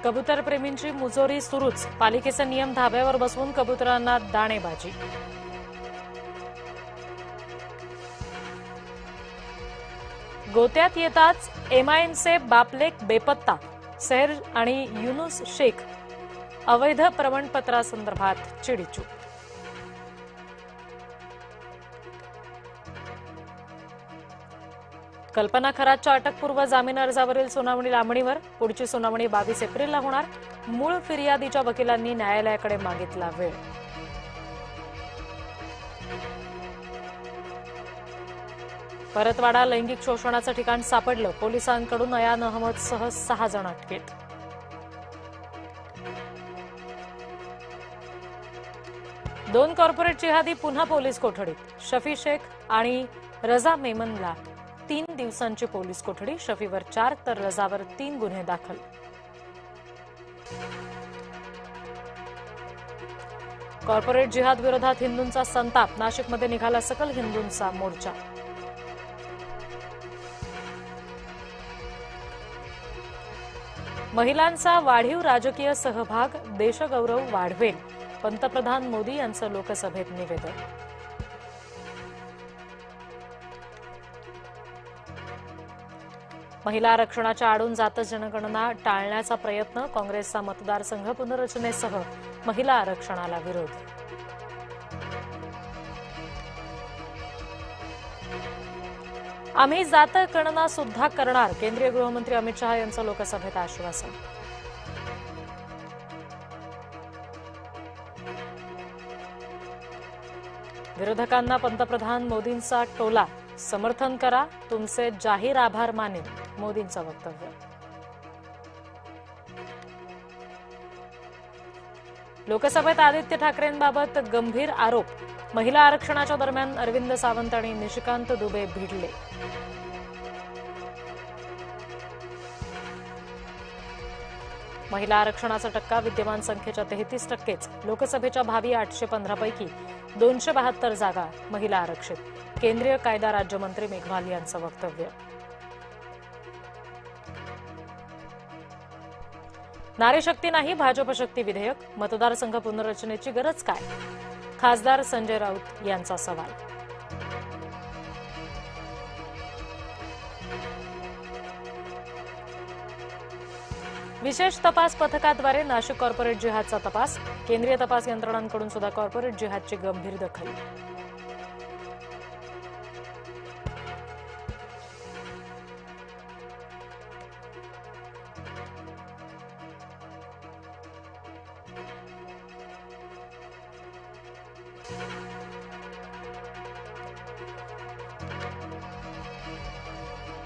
कबूतरप्रेमींची मुजोरी सुरूच. पालिकेचे नियम धाब्यावर बसवून कबुतरांना दाणेबाजी. गोत्यात येताच एमआयएमचे बापलेक बेपत्ता. सेहर आणि युनुस शेख अवैध प्रमाणपत्रासंदर्भात चिडीचूप. कल्पना खरातच्या अटकपूर्व जामीन अर्जावरील सुनावणी लांबणीवर. पुढची सुनावणी 22 एप्रिलला होणार. मूळ फिर्यादीच्या वकिलांनी न्यायालयाकडे मागितला वेळ. परतवाडा लैंगिक शोषणाचं ठिकाण सापडलं. पोलिसांकडून अयान अहमदसह 6 जण अटकेत. दोन कॉर्पोरेट जिहादी पुन्हा पोलीस कोठडीत. शफी शेख आणि रजा मेमनला 3 दिवसांची पोलीस कोठडी. शफीवर 4 तर रजावर 3 गुन्हे दाखल. कॉर्पोरेट जिहाद विरोधात हिंदूंचा संताप. नाशिकमध्ये निघाला सकल हिंदूंचा मोर्चा. महिलांचा वाढीव राजकीय सहभाग देशगौरव वाढवेल. पंतप्रधान मोदी यांचं लोकसभेत निवेदन. महिला आरक्षणाच्या आडून जात जनगणना टाळण्याचा प्रयत्न. काँग्रेसचा मतदारसंघ पुनर्रचनेसह महिला आरक्षणाला विरोध. आम्ही जात गणना सुद्धा करणार. केंद्रीय गृहमंत्री अमित शहा यांचं लोकसभेत आश्वासन. विरोधकांना पंतप्रधान मोदींचा टोला. समर्थन करा, तुमचे जाहीर आभार मानेन. मोदींचं वक्तव्य. लोकसभेत आदित्य ठाकरेंबाबत गंभीर आरोप. महिला आरक्षणाच्या दरम्यान अरविंद सावंत आणि निशिकांत दुबे भिडले. महिला आरक्षणाचा टक्का विद्यमान संख्येच्या 33%च. लोकसभेच्या भावी 815 पैकी 272 जागा महिला आरक्षित. केंद्रीय कायदा राज्यमंत्री मेघवाल यांचं वक्तव्य. नारी शक्ती नाही भाजप शक्ती विधेयक. मतदारसंघ पुनर्रचनेची गरज काय? खासदार संजय राऊत यांचा सवाल. विशेष तपास पथकाद्वारे नाशिक कॉर्पोरेट जिहादचा तपास. केंद्रीय तपास यंत्रणांकडून सुद्धा कॉर्पोरेट जिहादची गंभीर दखल.